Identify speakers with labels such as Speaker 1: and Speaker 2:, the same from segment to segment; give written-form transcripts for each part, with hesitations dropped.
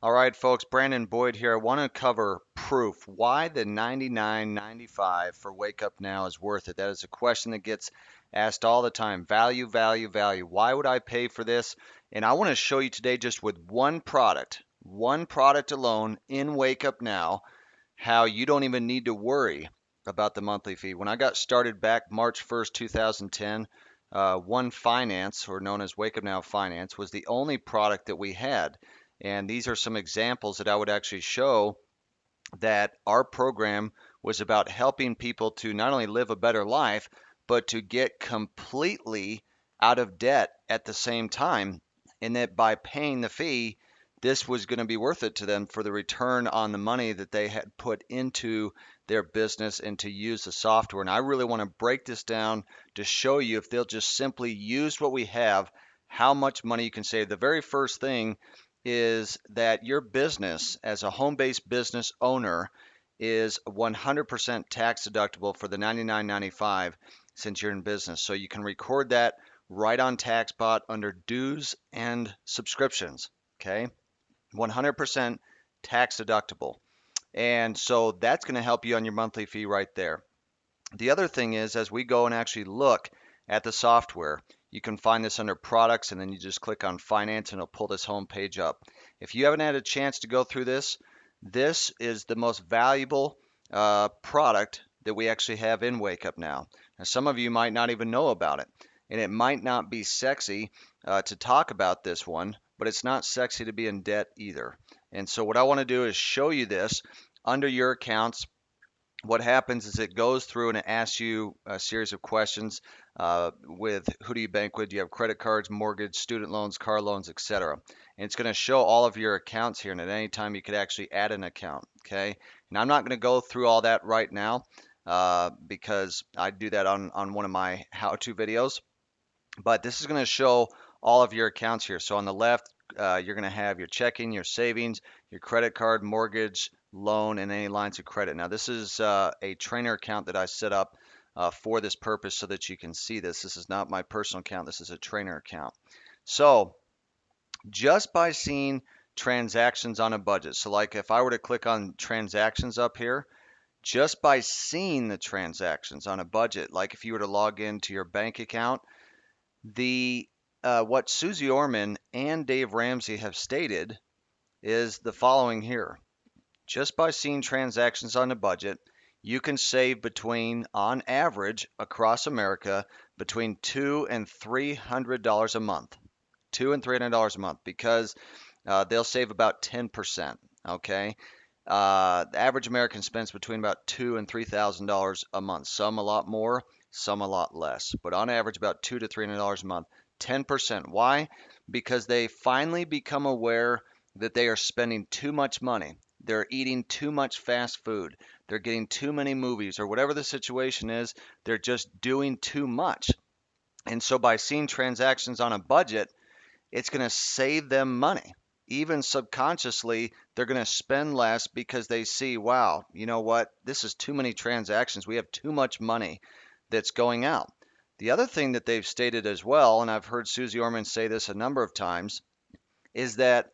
Speaker 1: All right, folks, Brandon Boyd here. I want to cover proof. Why the 99.95 for Wake Up Now is worth it. That is a question that gets asked all the time. Value, value, value. Why would I pay for this? And I want to show you today just with one product alone in Wake Up Now, how you don't even need to worry about the monthly fee. When I got started back March 1st, 2010, One Finance, or known as Wake Up Now Finance, was the only product that we had. And these are some examples that I would actually show that our program was about helping people to not only live a better life, but to get completely out of debt at the same time. And that by paying the fee, this was going to be worth it to them for the return on the money that they had put into their business and to use the software. And I really want to break this down to show you if they'll just simply use what we have, how much money you can save. The very first thing is that your business, as a home based business owner, is 100% tax deductible for the 99.95 since you're in business. So you can record that right on TaxBot under dues and subscriptions. Okay, 100% tax deductible. And so that's going to help you on your monthly fee right there. The other thing is, as we go and actually look at the software, you can find this under products and then you just click on finance and it'll pull this home page up. If you haven't had a chance to go through this, this is the most valuable product that we actually have in Wake Up Now. Now, some of you might not even know about it, and it might not be sexy to talk about this one, but it's not sexy to be in debt either. And so what I want to do is show you this under your accounts. What happens is it goes through and it asks you a series of questions with who do you bank with? Do you have credit cards, mortgage, student loans, car loans, etc. And it's going to show all of your accounts here, and at any time you could actually add an account. Okay, and I'm not going to go through all that right now because I do that on one of my how-to videos. But this is going to show all of your accounts here. So on the left, you're going to have your checking, your savings, your credit card, mortgage, loan, and any lines of credit. Now, this is a trainer account that I set up for this purpose so that you can see this. This is not my personal account. This is a trainer account. So just by seeing transactions on a budget, so like if I were to click on transactions up here, just by seeing the transactions on a budget, like if you were to log into your bank account, the what Susie Orman and Dave Ramsey have stated is the following here. Just by seeing transactions on a budget, you can save between, on average, across America, between $200 and $300 a month. $200 and $300 a month because they'll save about 10%. Okay, the average American spends between about $2,000 and $3,000 a month. Some a lot more, some a lot less, but on average about $200 to $300 a month. 10%. Why? Because they finally become aware that they are spending too much money. They're eating too much fast food. They're getting too many movies, or whatever the situation is. They're just doing too much. And so by seeing transactions on a budget, it's going to save them money. Even subconsciously, they're going to spend less because they see, wow, you know what? This is too many transactions. We have too much money that's going out. The other thing that they've stated as well, and I've heard Susie Orman say this a number of times, is that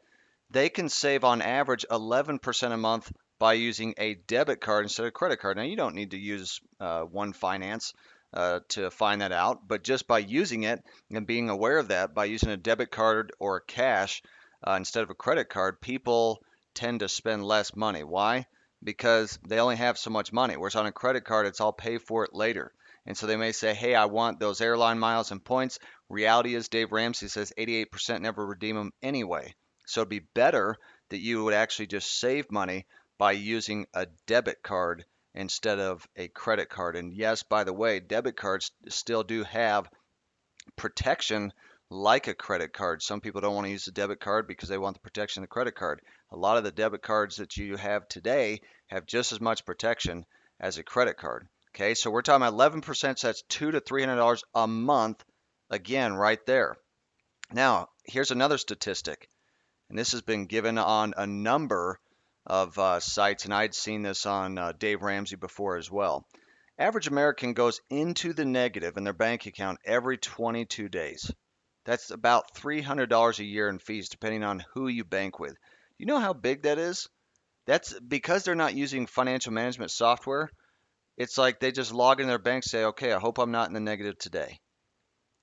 Speaker 1: they can save on average 11% a month by using a debit card instead of credit card. Now, you don't need to use One Finance to find that out, but just by using it and being aware of that, by using a debit card or cash instead of a credit card, people tend to spend less money. Why? Because they only have so much money. Whereas on a credit card, it's all pay for it later. And so they may say, hey, I want those airline miles and points. Reality is, Dave Ramsey says 88% never redeem them anyway. So it'd be better that you would actually just save money by using a debit card instead of a credit card. And yes, by the way, debit cards still do have protection like a credit card. Some people don't want to use a debit card because they want the protection of the credit card. A lot of the debit cards that you have today have just as much protection as a credit card. Okay, so we're talking about 11%, so that's $200 to $300 a month, again, right there. Now, here's another statistic, and this has been given on a number of sites, and I'd seen this on Dave Ramsey before as well. Average American goes into the negative in their bank account every 22 days. That's about $300 a year in fees, depending on who you bank with. You know how big that is? That's because they're not using financial management software. It's like they just log in their bank, say, okay, I hope I'm not in the negative today.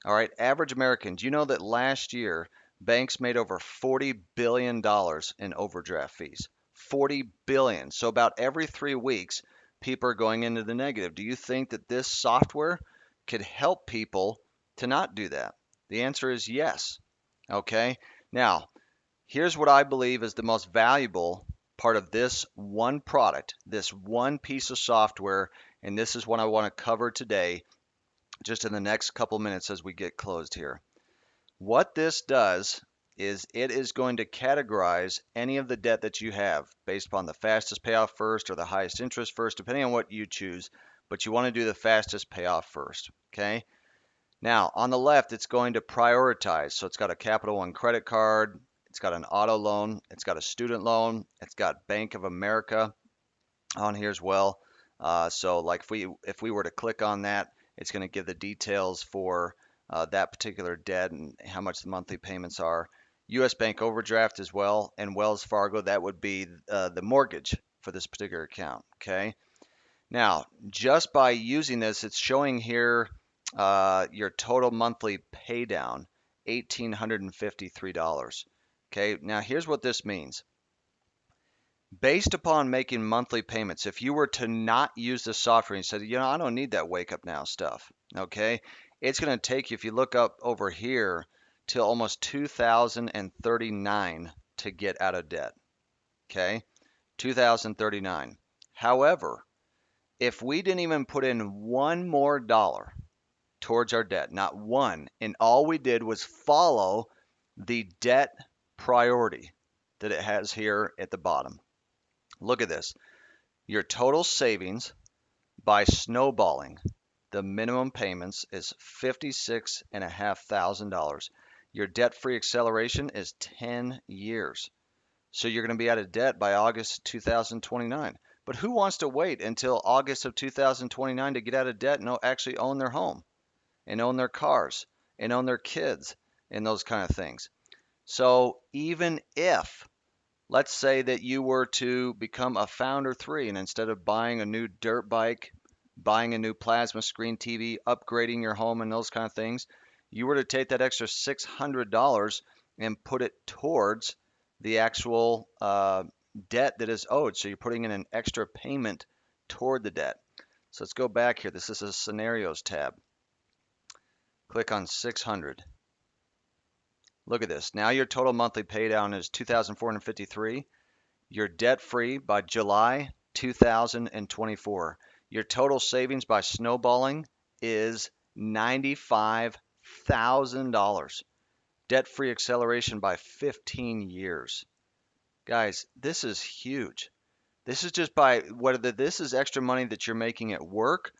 Speaker 1: All right, average American, do you know that last year banks made over $40 billion in overdraft fees? 40 billion. So about every 3 weeks, people are going into the negative. Do you think that this software could help people to not do that? The answer is yes. Okay. Now, here's what I believe is the most valuable part of this one product, this one piece of software, and this is what I want to cover today, just in the next couple minutes as we get closed here. What this does is it is going to categorize any of the debt that you have based upon the fastest payoff first or the highest interest first, depending on what you choose, but you want to do the fastest payoff first. Okay. Now, on the left, it's going to prioritize. So it's got a Capital One credit card, it's got an auto loan, it's got a student loan, it's got Bank of America on here as well. So like if we were to click on that, it's going to give the details for that particular debt and how much the monthly payments are. U.S. Bank overdraft as well, and Wells Fargo, that would be the mortgage for this particular account. Okay. Now, just by using this, it's showing here your total monthly pay down, $1,853. Okay, now here's what this means. Based upon making monthly payments, if you were to not use the software and you said, I don't need that Wake Up Now stuff, okay, it's going to take you, if you look up over here, till almost 2039 to get out of debt, okay, 2039. However, if we didn't even put in one more dollar towards our debt, not one, and all we did was follow the debt priority that it has here at the bottom. Look at this. Your total savings by snowballing the minimum payments is $56,500. Your debt-free acceleration is 10 years. So you're going to be out of debt by August 2029. But who wants to wait until August of 2029 to get out of debt and actually own their home and own their cars and own their kids and those kind of things? So even if, let's say that you were to become a founder three, and instead of buying a new dirt bike, buying a new plasma screen TV, upgrading your home and those kind of things, you were to take that extra $600 and put it towards the actual debt that is owed. So you're putting in an extra payment toward the debt. So let's go back here. This is a scenarios tab. Click on 600. Look at this. Now your total monthly paydown is 2,453. You're debt free by July 2024. Your total savings by snowballing is $95,000. Debt free acceleration by 15 years. Guys, this is huge. This is just by whether this is extra money that you're making at work,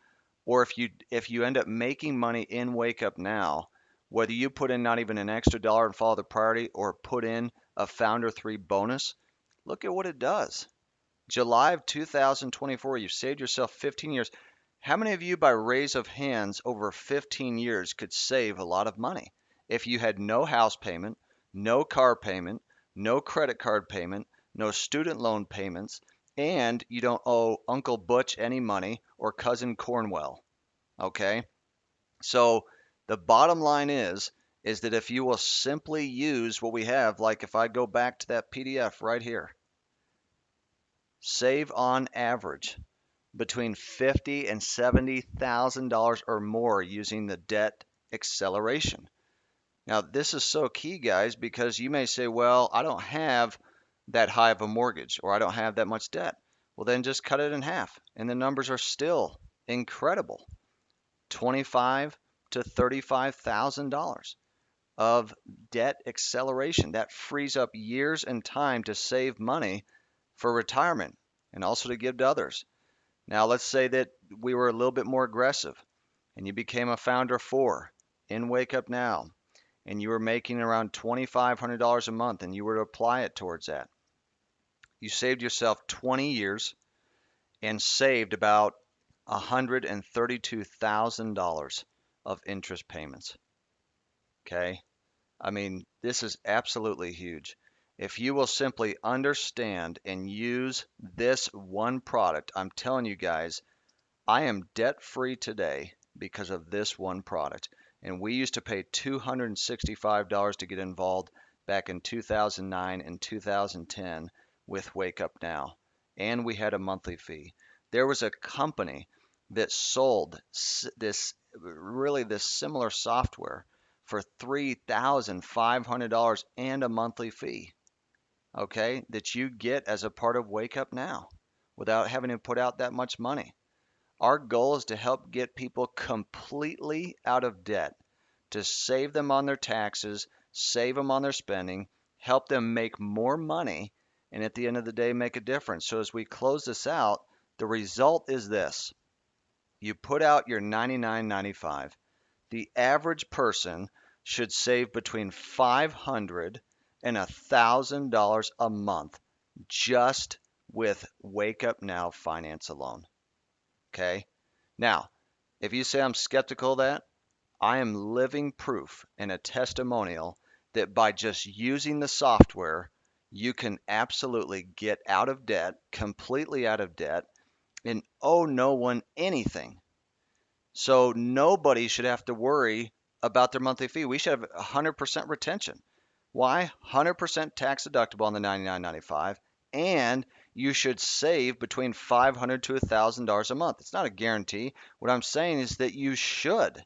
Speaker 1: or if you end up making money in Wake Up Now, whether you put in not even an extra dollar and follow the priority or put in a Founder 3 bonus, look at what it does. July of 2024, you've saved yourself 15 years. How many of you, by raise of hands, over 15 years could save a lot of money if you had no house payment, no car payment, no credit card payment, no student loan payments, and you don't owe Uncle Butch any money or Cousin Cornwell? Okay? So the bottom line is that if you will simply use what we have, like if I go back to that PDF right here, save on average between $50,000 and $70,000 or more using the debt acceleration. Now, this is so key, guys, because you may say, well, I don't have that high of a mortgage or I don't have that much debt. Well, then just cut it in half, and the numbers are still incredible. $25,000 to $35,000 of debt acceleration. That frees up years and time to save money for retirement and also to give to others. Now, let's say that we were a little bit more aggressive and you became a founder 4 in Wake Up Now, and you were making around $2,500 a month and you were to apply it towards that. You saved yourself 20 years and saved about $132,000 of interest payments. Okay. I mean, this is absolutely huge. If you will simply understand and use this one product, I'm telling you guys, I am debt free today because of this one product. And we used to pay $265 to get involved back in 2009 and 2010 with Wake Up Now. And we had a monthly fee. There was a company that sold this similar software for $3,500 and a monthly fee, okay, that you get as a part of Wake Up Now without having to put out that much money. Our goal is to help get people completely out of debt, to save them on their taxes, save them on their spending, help them make more money, and at the end of the day, make a difference. So as we close this out, the result is this. You put out your 99.95. The average person should save between $500 and $1,000 a month just with Wake Up Now finance alone. Okay? Now, if you say I'm skeptical of that, I am living proof and a testimonial that by just using the software, you can absolutely get out of debt, completely out of debt, and owe no one anything. So nobody should have to worry about their monthly fee. We should have 100% retention. Why? 100% tax deductible on the 99.95, and you should save between $500 to $1,000 a month. It's not a guarantee. What I'm saying is that you should.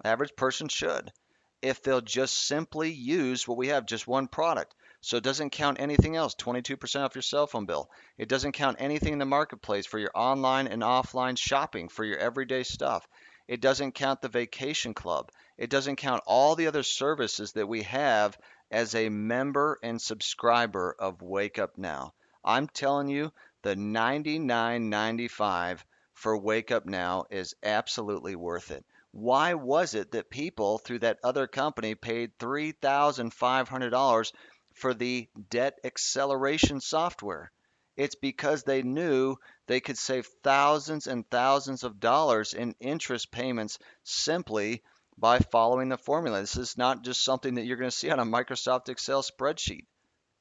Speaker 1: The average person should, if they'll just simply use what we have, just one product. So it doesn't count anything else, 22% off your cell phone bill. It doesn't count anything in the marketplace for your online and offline shopping for your everyday stuff. It doesn't count the vacation club. It doesn't count all the other services that we have as a member and subscriber of Wake Up Now. I'm telling you, the $99.95 for Wake Up Now is absolutely worth it. Why was it that people through that other company paid $3,500 for the debt acceleration software? It's because they knew they could save thousands and thousands of dollars in interest payments simply by following the formula. This is not just something that you're going to see on a Microsoft Excel spreadsheet.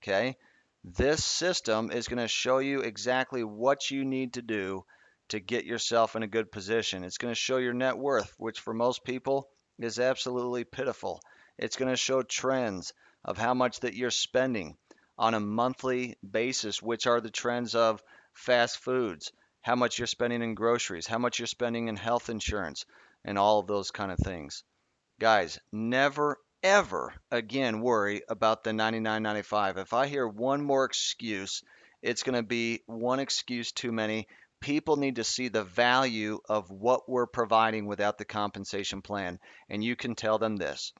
Speaker 1: Okay? This system is going to show you exactly what you need to do to get yourself in a good position. It's going to show your net worth, which for most people is absolutely pitiful. It's going to show trends of how much that you're spending on a monthly basis, which are the trends of fast foods, how much you're spending in groceries, how much you're spending in health insurance, and all of those kind of things. Guys, never ever again worry about the 99.95. If I hear one more excuse, it's going to be one excuse too many. People need to see the value of what we're providing without the compensation plan. And you can tell them this,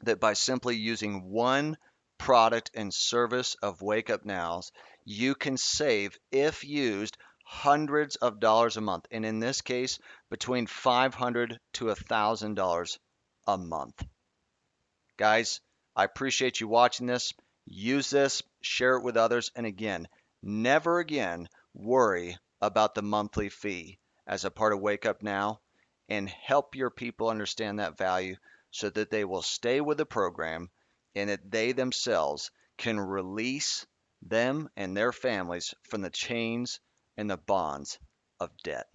Speaker 1: that by simply using one product and service of Wake Up Nows, you can save, if used, hundreds of dollars a month. And in this case, between $500 to $1,000 a month. Guys, I appreciate you watching this. Use this, share it with others, and again, never again worry about the monthly fee as a part of Wake Up Now, and help your people understand that value so that they will stay with the program and that they themselves can release them and their families from the chains and the bonds of debt.